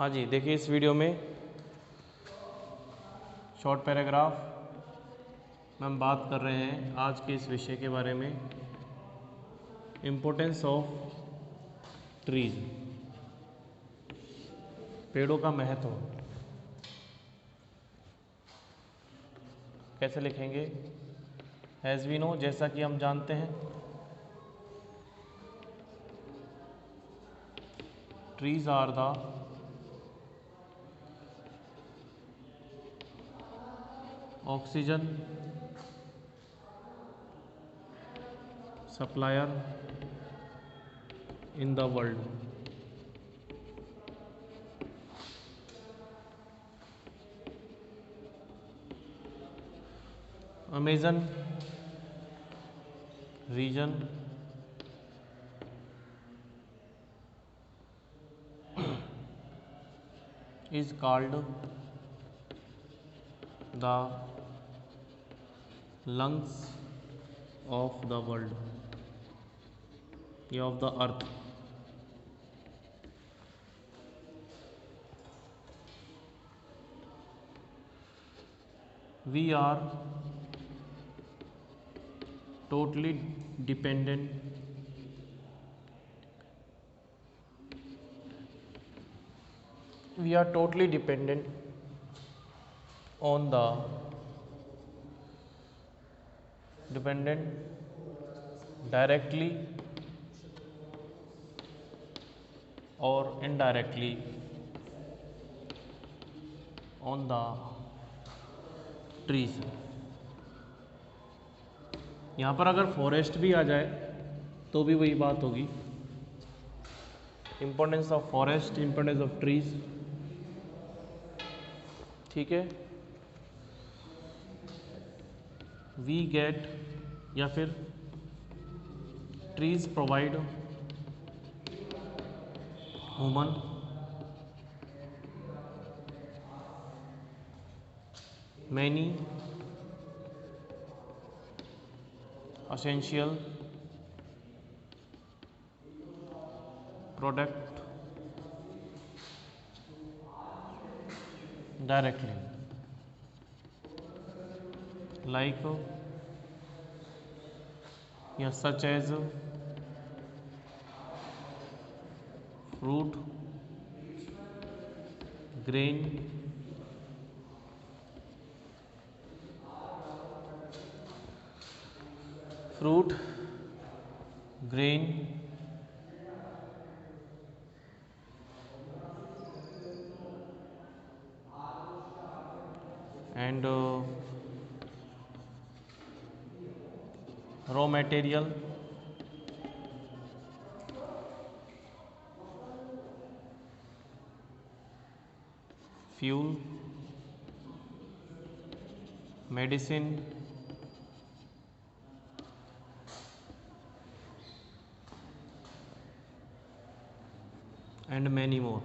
हाँ जी, देखिए इस वीडियो में शॉर्ट पैराग्राफ में हम बात कर रहे हैं आज के इस विषय के बारे में, इम्पोर्टेंस ऑफ ट्रीज, पेड़ों का महत्व। कैसे लिखेंगे? एज वी नो, जैसा कि हम जानते हैं, trees are the oxygen supplier in the world. Amazon region is called the lungs of the world या of the earth. We are totally dependent on the directly or indirectly on the trees. यहाँ पर अगर forest भी आ जाए तो भी वही बात होगी। Importance of forest, importance of trees, ठीक है। वी गेट या फिर trees provide human many essential product directly, like such as fruit, grain, and raw material, fuel, medicine, and many more.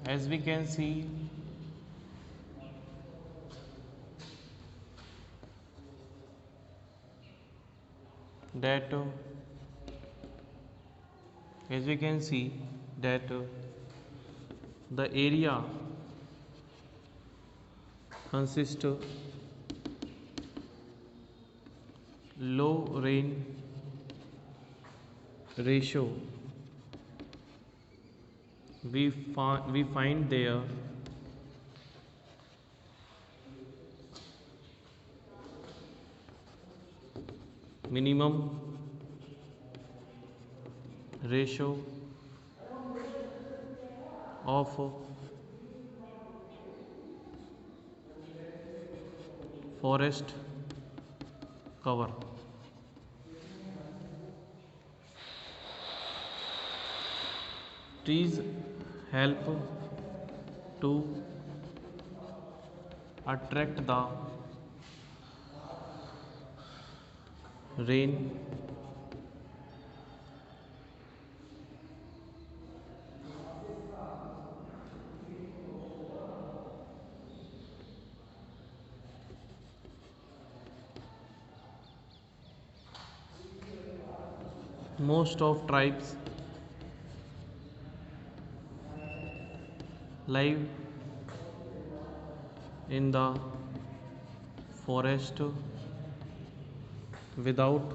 As we can see, that the area consists low rain ratio. We find there minimum ratio of forest cover. Trees help to attract the rain Most of tribes live in the forest without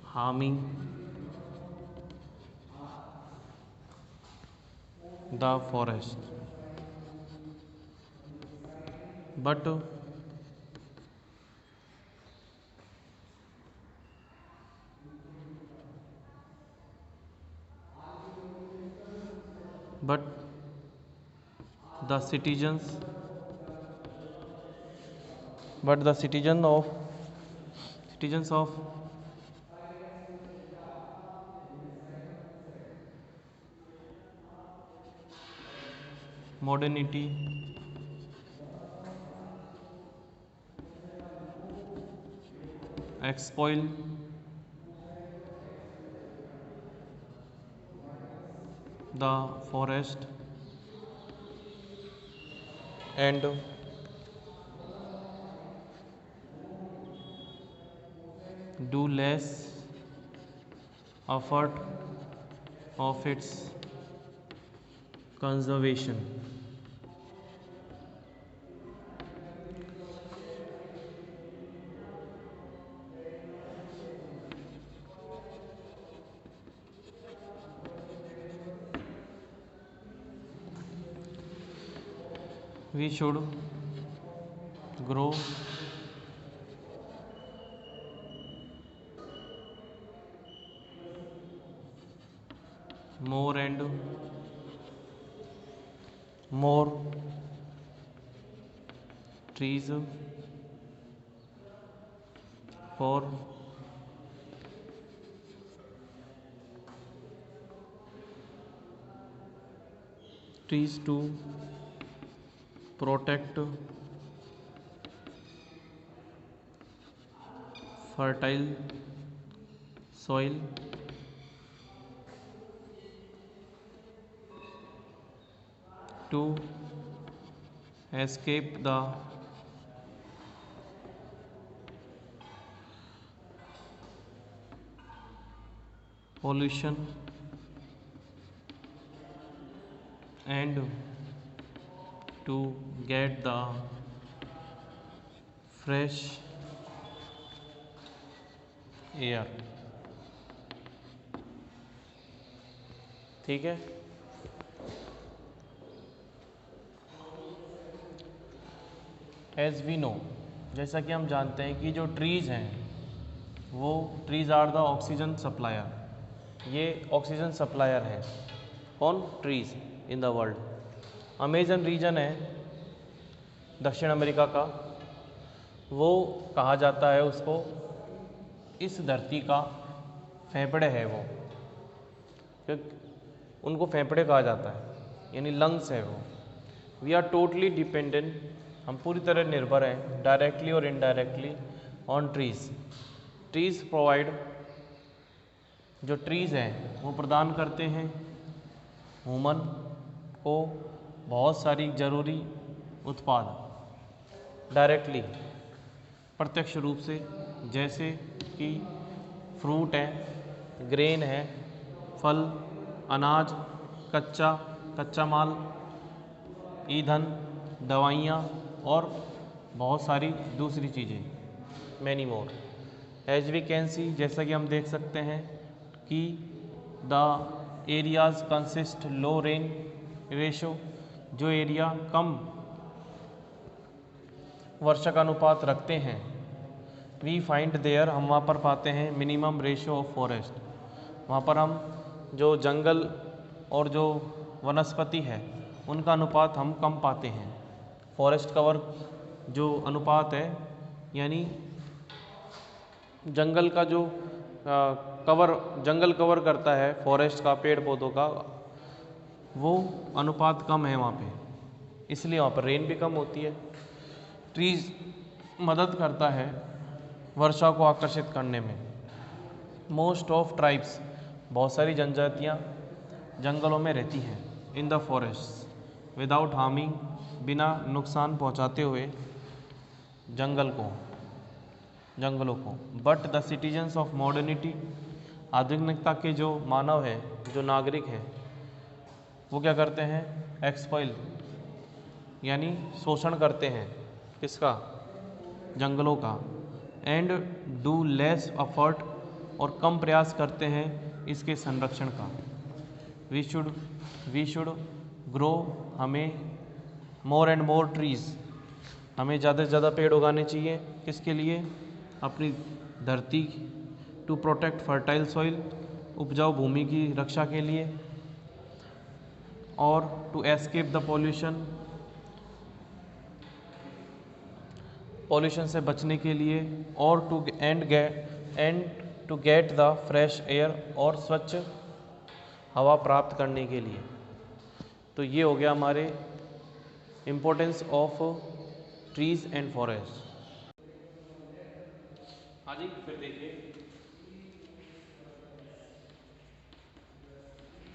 harming the forest, but but the citizens but the citizens of modernity exploit the forest and do less effort of its conservation. We should grow more and more trees for trees to protect fertile soil, to escape the pollution and to get the fresh air. ठीक है। As we know, जैसा कि हम जानते हैं कि जो trees हैं वो trees are the oxygen supplier. ये ऑक्सीजन सप्लायर है। कौन? Trees in the world. Amazon region है दक्षिण अमेरिका का, वो कहा जाता है उसको, इस धरती का फेफड़े है वो, क्योंकि उनको फेफड़े कहा जाता है, यानी लंग्स है वो। वी आर टोटली डिपेंडेंट, हम पूरी तरह निर्भर हैं डायरेक्टली और indirectly on trees. Trees provide, जो ट्रीज़ हैं वो प्रदान करते हैं ह्यूमन को बहुत सारी ज़रूरी उत्पाद डायरेक्टली, प्रत्यक्ष रूप से, जैसे कि फ्रूट है, ग्रेन है, फल, अनाज, कच्चा माल, ईंधन, दवाइयाँ और बहुत सारी दूसरी चीज़ें, many more. As we can see, जैसा कि हम देख सकते हैं कि the areas consist low rain ratio, जो एरिया कम वर्षा का अनुपात रखते हैं, वी फाइंड देयर, हम वहाँ पर पाते हैं मिनिमम रेशो ऑफ फॉरेस्ट। वहाँ पर हम जो जंगल और जो वनस्पति है उनका अनुपात हम कम पाते हैं। फॉरेस्ट कवर जो अनुपात है, यानी जंगल का जो जंगल कवर करता है फॉरेस्ट का, पेड़ पौधों का, वो अनुपात कम है वहाँ पे, इसलिए वहाँ पर रेन भी कम होती है। ट्रीज़ मदद करता है वर्षा को आकर्षित करने में। मोस्ट ऑफ ट्राइब्स, बहुत सारी जनजातियाँ जंगलों में रहती हैं in the forest without harming, बिना नुकसान पहुँचाते हुए जंगल को, जंगलों को। But the citizens of modernity, आधुनिकता के जो मानव है, जो नागरिक है, वो क्या करते हैं? एक्सपॉइल यानी शोषण करते हैं किसका? जंगलों का। एंड डू लेस एफर्ट, और कम प्रयास करते हैं इसके संरक्षण का। वी शुड ग्रो, हमें मोर एंड मोर ट्रीज़, हमें ज़्यादा से ज़्यादा पेड़ उगाने चाहिए। किसके लिए? अपनी धरती, टू प्रोटेक्ट फर्टाइल सॉइल, उपजाऊ भूमि की रक्षा के लिए, और टू एस्केप द पॉल्यूशन से बचने के लिए, और to get the fresh air, और स्वच्छ हवा प्राप्त करने के लिए। तो ये हो गया हमारे importance of trees and forest. हाँ जी, फिर देखिए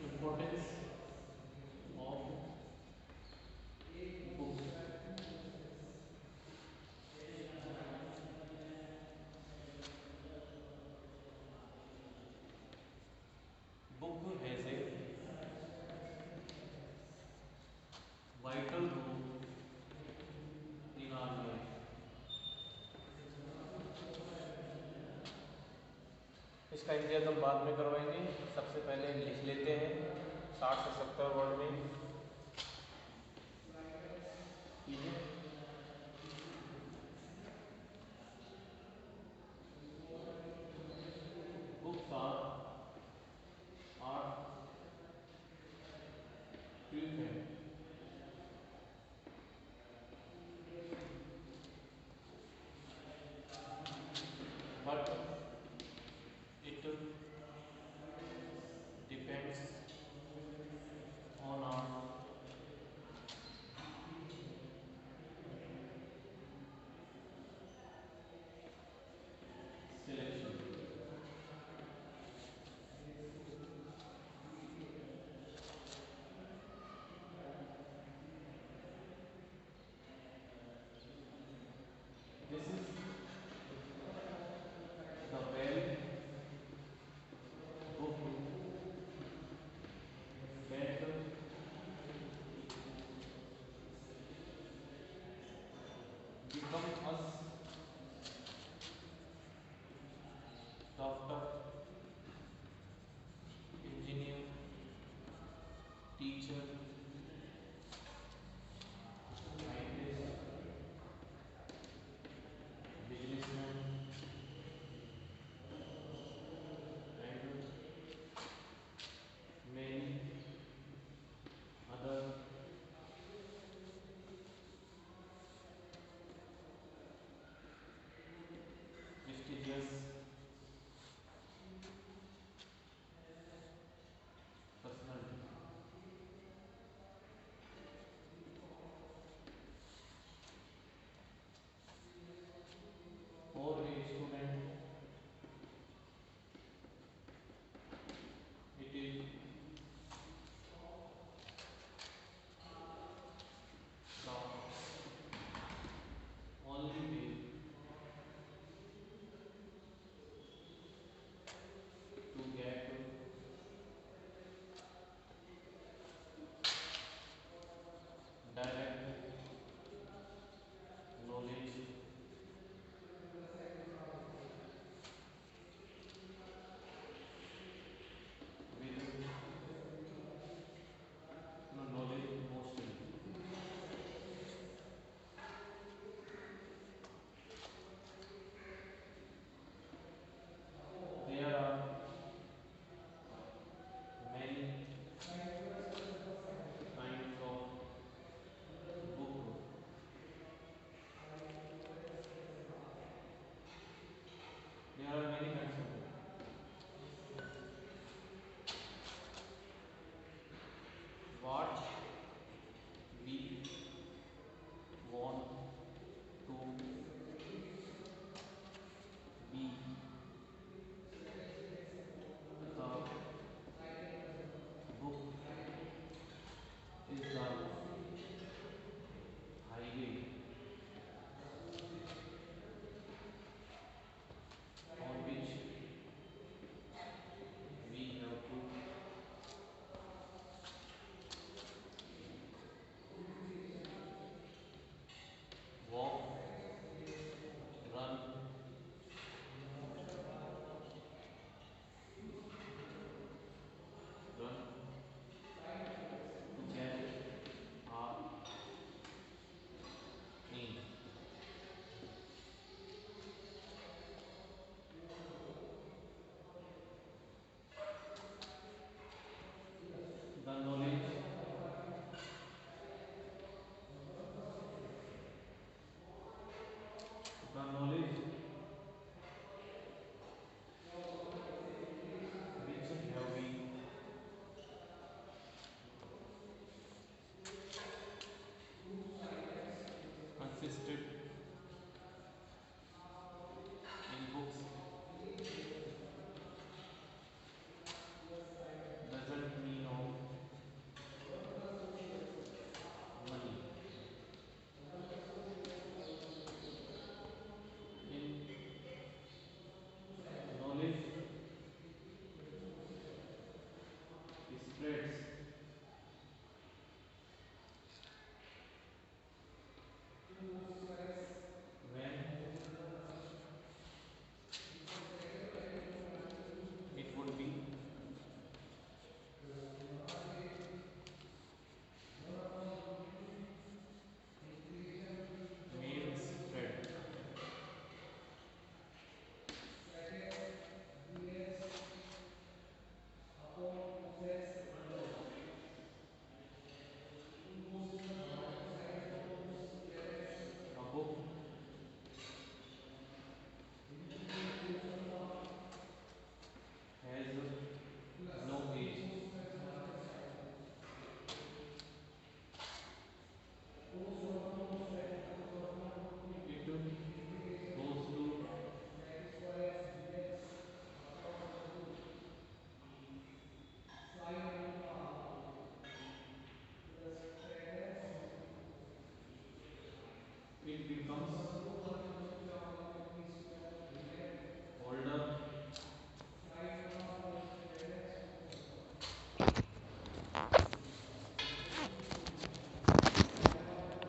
importance of book. Book has a vital role in our life. इसका इम्तियाज हम बाद में करवाएंगे, सबसे पहले लिख लेते हैं 60 से 70 वर्ड में। ठीक है, बुक्स आर ठीक है, but it depends on our selection.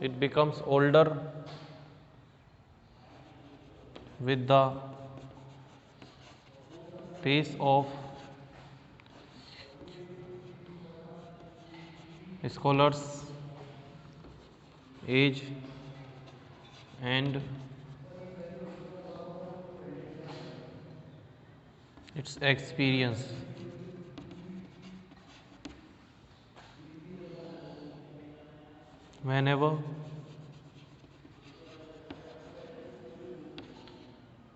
it becomes older with the pace of scholars age and its experience. Whenever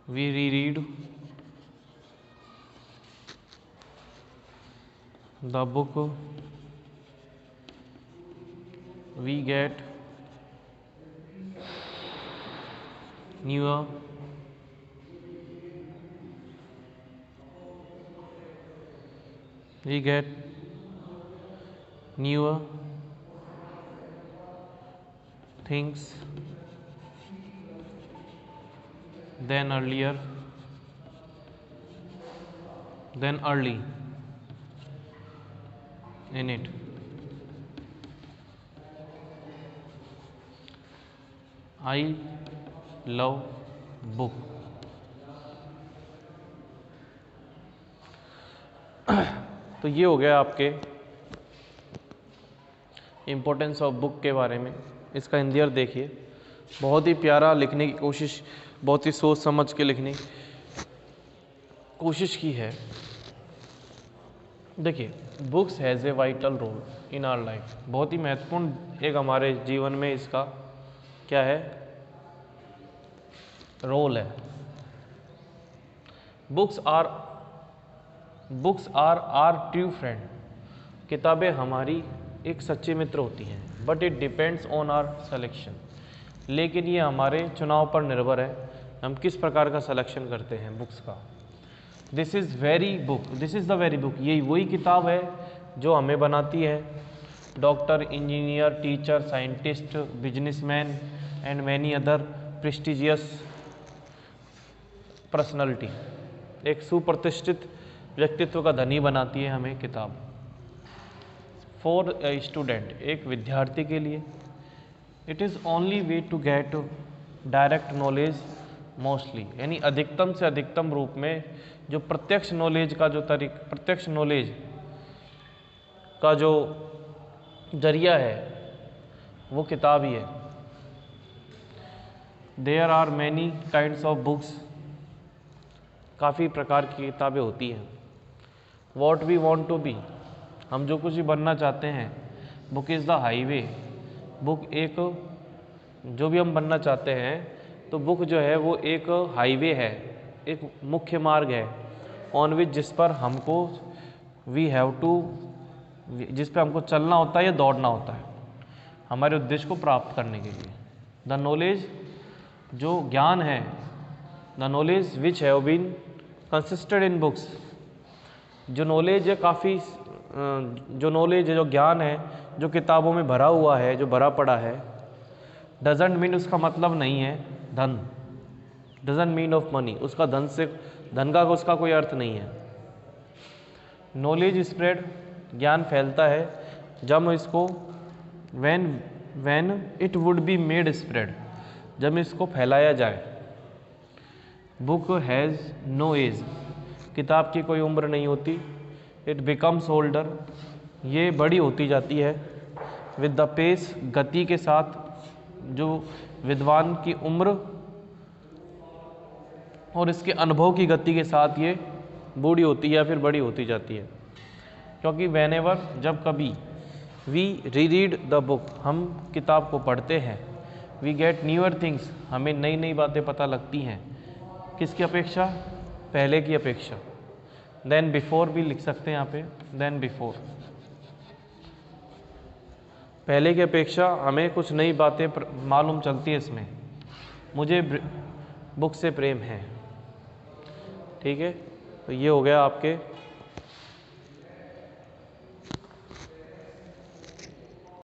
we reread the book, we get newer things than early in it. I love book. तो ये हो गया आपके importance of book के बारे में। इसका हिंदी अर्थ देखिए, बहुत ही प्यारा लिखने की कोशिश, बहुत ही सोच समझ के लिखने की कोशिश की है। देखिए, books has a vital role in our life. बहुत ही महत्वपूर्ण एक हमारे जीवन में इसका क्या है, रोल है। Books are are true friend. किताबें हमारी एक सच्चे मित्र होती हैं, but it depends on our selection. लेकिन ये हमारे चुनाव पर निर्भर है, हम किस प्रकार का सिलेक्शन करते हैं बुक्स का। This is the very book. ये वही किताब है जो हमें बनाती है doctor, engineer, teacher, scientist, businessman and many other prestigious personality. एक सुप्रतिष्ठित व्यक्तित्व का धनी बनाती है हमें किताब। फॉर ए स्टूडेंट, एक विद्यार्थी के लिए, it is only way to get direct knowledge mostly, यानी अधिकतम से अधिकतम रूप में जो प्रत्यक्ष नॉलेज का जो जरिया है वो किताब ही है। There are many kinds of books. काफ़ी प्रकार की किताबें होती हैं। What we want to be, हम जो कुछ भी बनना चाहते हैं। Book is the highway. Book एक, जो भी हम बनना चाहते हैं तो बुक जो है वो एक हाईवे है, एक मुख्य मार्ग है, ऑन विच जिस पर हमको हमको चलना होता है या दौड़ना होता है हमारे उद्देश्य को प्राप्त करने के लिए। द नॉलेज, जो ज्ञान है, the knowledge which have been consisted in books. जो नॉलेज है जो ज्ञान है जो किताबों में भरा हुआ है, जो भरा पड़ा है, डजेंट मीन, उसका मतलब नहीं है धन। डजेंट मीन ऑफ मनी, उसका धन का उसका कोई अर्थ नहीं है। नॉलेज स्प्रेड, ज्ञान फैलता है जब इसको when it would be made spread, जब इसको फैलाया जाए। बुक हैज़ नो एज, किताब की कोई उम्र नहीं होती। इट बिकम्स ओल्डर, ये बड़ी होती जाती है। विद द पेस, गति के साथ, जो विद्वान की उम्र और इसके अनुभव की गति के साथ ये बूढ़ी होती है या फिर बड़ी होती जाती है। क्योंकि whenever, जब कभी वी रीड द बुक, हम किताब को पढ़ते हैं, वी गेट न्यूअर थिंग्स, हमें नई नई बातें पता लगती हैं। किसकी अपेक्षा? पहले की अपेक्षा। देन बिफोर भी लिख सकते हैं यहाँ पे, देन बिफोर। पहले की अपेक्षा हमें कुछ नई बातें मालूम चलती है इसमें। मुझे बुक से प्रेम है। ठीक है, तो ये हो गया आपके